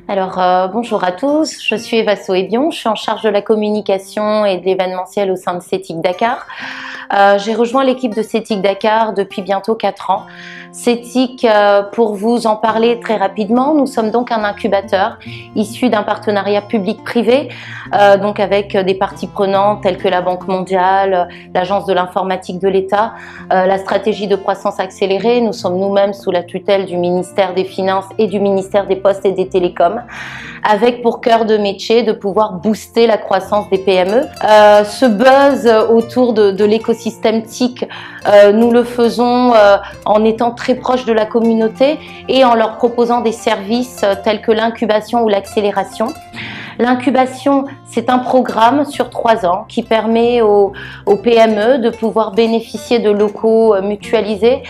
Bonjour à tous, je suis Eva Soébion, je suis en charge de la communication et de l'événementiel au sein de CETIC Dakar. J'ai rejoint l'équipe de CETIC Dakar depuis bientôt 4 ans. CETIC, pour vous en parler très rapidement, nous sommes donc un incubateur issu d'un partenariat public-privé, donc avec des parties prenantes telles que la Banque mondiale, l'Agence de l'informatique de l'État, la stratégie de croissance accélérée. Nous sommes nous-mêmes sous la tutelle du ministère des Finances et du ministère des Postes et des Télécoms, avec pour cœur de métier de pouvoir booster la croissance des PME. Ce buzz autour de l'écosystème TIC, nous le faisons en étant très proche de la communauté et en leur proposant des services tels que l'incubation ou l'accélération. L'incubation, c'est un programme sur 3 ans qui permet aux PME de pouvoir bénéficier de locaux mutualisés,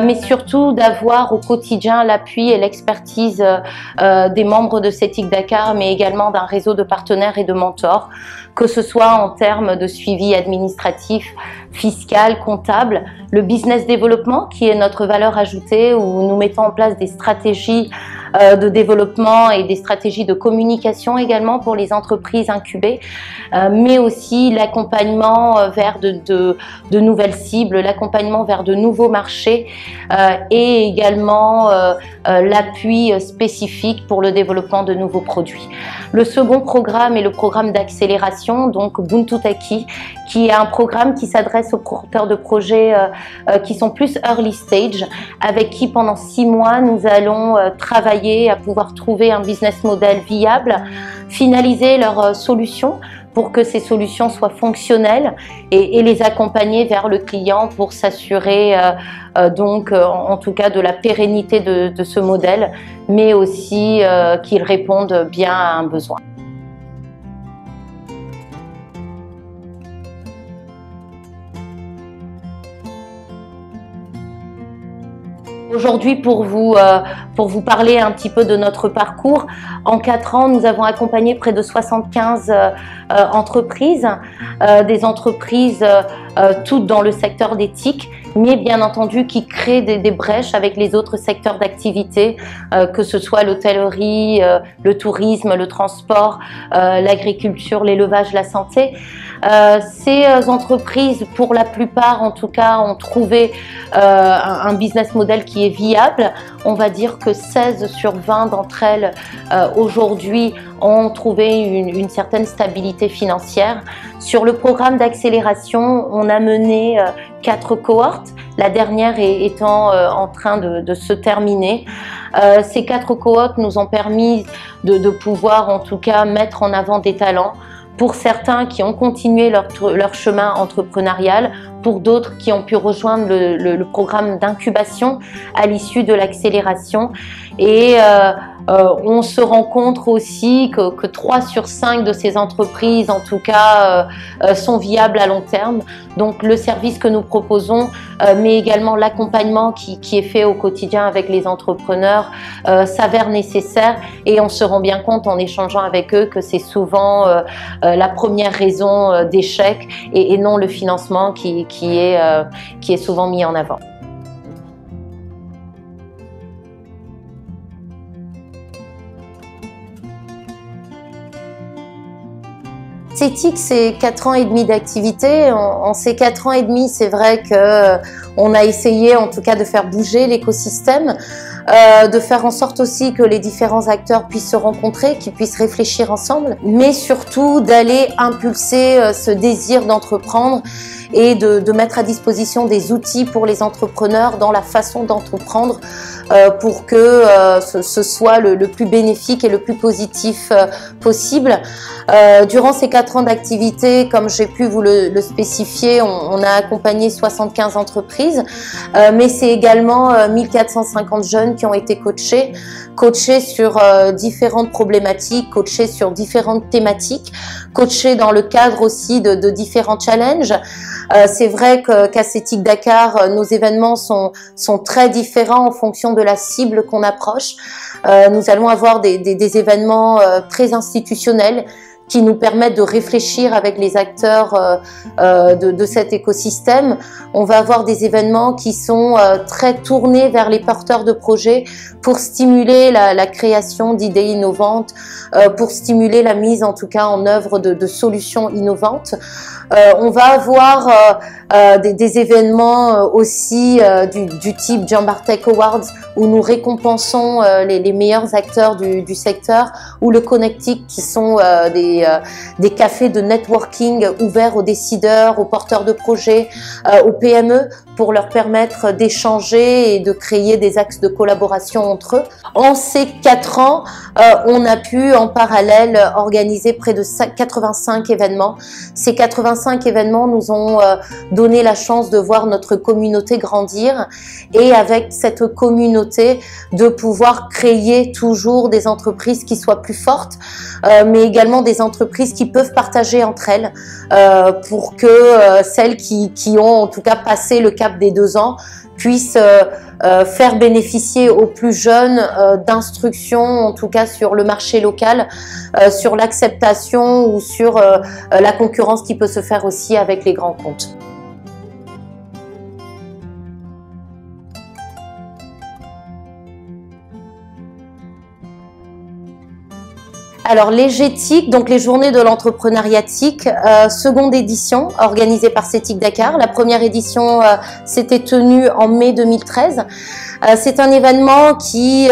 mais surtout d'avoir au quotidien l'appui et l'expertise des membres de CETIC Dakar, mais également d'un réseau de partenaires et de mentors, que ce soit en termes de suivi administratif, fiscal, comptable, le business développement qui est notre valeur ajoutée, où nous mettons en place des stratégies de développement et des stratégies de communication également pour les entreprises incubées, mais aussi l'accompagnement vers de nouvelles cibles, l'accompagnement vers de nouveaux marchés et également l'appui spécifique pour le développement de nouveaux produits. Le second programme est le programme d'accélération, donc Ubuntu Taki, qui est un programme qui s'adresse aux porteurs de projets qui sont plus early stage, avec qui pendant 6 mois nous allons travailler à pouvoir trouver un business model viable, finaliser leurs solutions pour que ces solutions soient fonctionnelles et les accompagner vers le client pour s'assurer en tout cas de la pérennité de ce modèle, mais aussi qu'il réponde bien à un besoin. Aujourd'hui, pour vous parler un petit peu de notre parcours, en 4 ans, nous avons accompagné près de 75 entreprises, des entreprises toutes dans le secteur des TIC, mais bien entendu qui créent des brèches avec les autres secteurs d'activité, que ce soit l'hôtellerie, le tourisme, le transport, l'agriculture, l'élevage, la santé. Ces entreprises, pour la plupart en tout cas, ont trouvé un business model qui est viable. On va dire que 16 sur 20 d'entre elles aujourd'hui ont trouvé une certaine stabilité financière. Sur le programme d'accélération, on a mené 4 cohortes, la dernière étant en train de se terminer. Ces 4 cohortes nous ont permis de pouvoir en tout cas mettre en avant des talents, pour certains qui ont continué leur chemin entrepreneurial, pour d'autres qui ont pu rejoindre le programme d'incubation à l'issue de l'accélération. Et on se rencontre aussi que 3 sur 5 de ces entreprises, en tout cas, sont viables à long terme. Donc le service que nous proposons, mais également l'accompagnement qui est fait au quotidien avec les entrepreneurs, s'avère nécessaire, et on se rend bien compte en échangeant avec eux que c'est souvent la première raison d'échec et non le financement qui est souvent mis en avant. CETIC, c'est 4 ans et demi d'activité. En ces 4 ans et demi, c'est vrai qu'on a essayé en tout cas de faire bouger l'écosystème, de faire en sorte aussi que les différents acteurs puissent se rencontrer, qu'ils puissent réfléchir ensemble, mais surtout d'aller impulser ce désir d'entreprendre et de mettre à disposition des outils pour les entrepreneurs dans la façon d'entreprendre pour que ce soit le plus bénéfique et le plus positif possible. Durant ces 4 ans d'activité, comme j'ai pu vous le spécifier, on a accompagné 75 entreprises, mais c'est également 1450 jeunes qui ont été coachés sur différentes problématiques, coachés sur différentes thématiques, coachés dans le cadre aussi de différents challenges. C'est vrai qu'à CETIC Dakar, nos événements sont très différents en fonction de la cible qu'on approche. Nous allons avoir des événements très institutionnels, qui nous permettent de réfléchir avec les acteurs de cet écosystème. On va avoir des événements qui sont très tournés vers les porteurs de projets pour stimuler la création d'idées innovantes, pour stimuler la mise en tout cas en œuvre de solutions innovantes. On va avoir des événements aussi du type Jambar Tech Awards où nous récompensons les meilleurs acteurs du secteur, ou le Connectic qui sont des cafés de networking ouverts aux décideurs, aux porteurs de projets, aux PME pour leur permettre d'échanger et de créer des axes de collaboration entre eux. En ces 4 ans, on a pu en parallèle organiser près de 85 événements. Ces 85 événements nous ont donné la chance de voir notre communauté grandir et avec cette communauté de pouvoir créer toujours des entreprises qui soient plus fortes, mais également des entreprises qui peuvent partager entre elles pour que celles qui ont en tout cas passé le cap des 2 ans puissent faire bénéficier aux plus jeunes d'instructions, en tout cas sur le marché local, sur l'acceptation ou sur la concurrence qui peut se faire aussi avec les grands comptes. Alors les GTIC, donc les Journées de l'entrepreneuriat TIC, seconde édition organisée par CETIC Dakar. La première édition s'était tenue en mai 2013. C'est un événement qui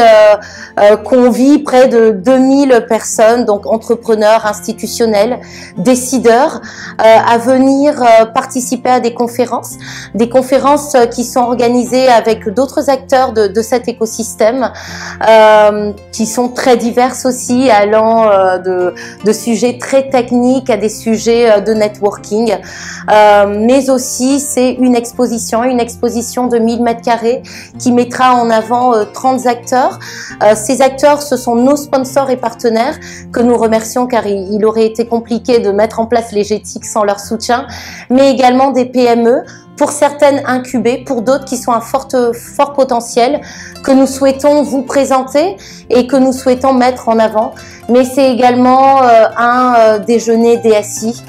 convie près de 2000 personnes, donc entrepreneurs, institutionnels, décideurs, à venir participer à des conférences qui sont organisées avec d'autres acteurs de cet écosystème, qui sont très diverses aussi, allant de sujets très techniques à des sujets de networking, mais aussi c'est une exposition de 1000 m² qui mettra en avant 30 acteurs. Ces acteurs, ce sont nos sponsors et partenaires que nous remercions car il aurait été compliqué de mettre en place les GTIC sans leur soutien, mais également des PME, pour certaines incubées, pour d'autres qui sont à fort potentiel, que nous souhaitons vous présenter et que nous souhaitons mettre en avant. Mais c'est également un déjeuner DSI,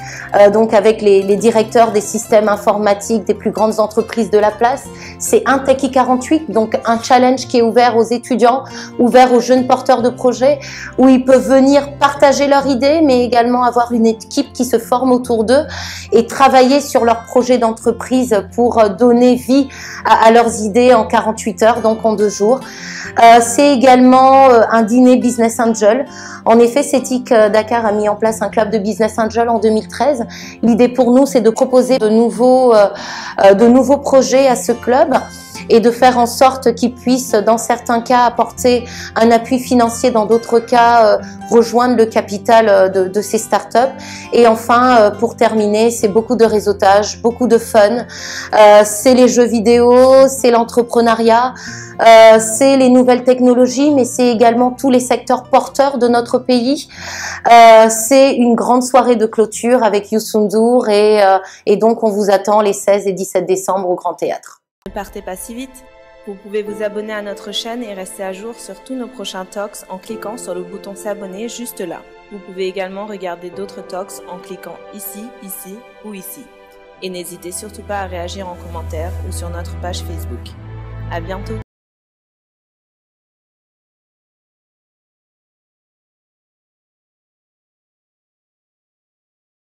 donc avec les directeurs des systèmes informatiques des plus grandes entreprises de la place. C'est un Techie 48, donc un challenge qui est ouvert aux étudiants, ouvert aux jeunes porteurs de projets, où ils peuvent venir partager leurs idées, mais également avoir une équipe qui se forme autour d'eux et travailler sur leurs projets d'entreprise pour donner vie à leurs idées en 48 heures, donc en 2 jours. C'est également un dîner Business Angel. En effet, CETIC Dakar a mis en place un club de Business Angel en 2013. L'idée pour nous, c'est de proposer de nouveaux projets à ce club et de faire en sorte qu'ils puissent, dans certains cas, apporter un appui financier, dans d'autres cas, rejoindre le capital de ces startups. Et enfin, pour terminer, c'est beaucoup de réseautage, beaucoup de fun. C'est les jeux vidéo, c'est l'entrepreneuriat, c'est les nouvelles technologies, mais c'est également tous les secteurs porteurs de notre pays. C'est une grande soirée de clôture avec Youssou N'Dour et donc on vous attend les 16 et 17 décembre au Grand Théâtre. Ne partez pas si vite. Vous pouvez vous abonner à notre chaîne et rester à jour sur tous nos prochains talks en cliquant sur le bouton s'abonner juste là. Vous pouvez également regarder d'autres talks en cliquant ici, ici ou ici. Et n'hésitez surtout pas à réagir en commentaire ou sur notre page Facebook. À bientôt!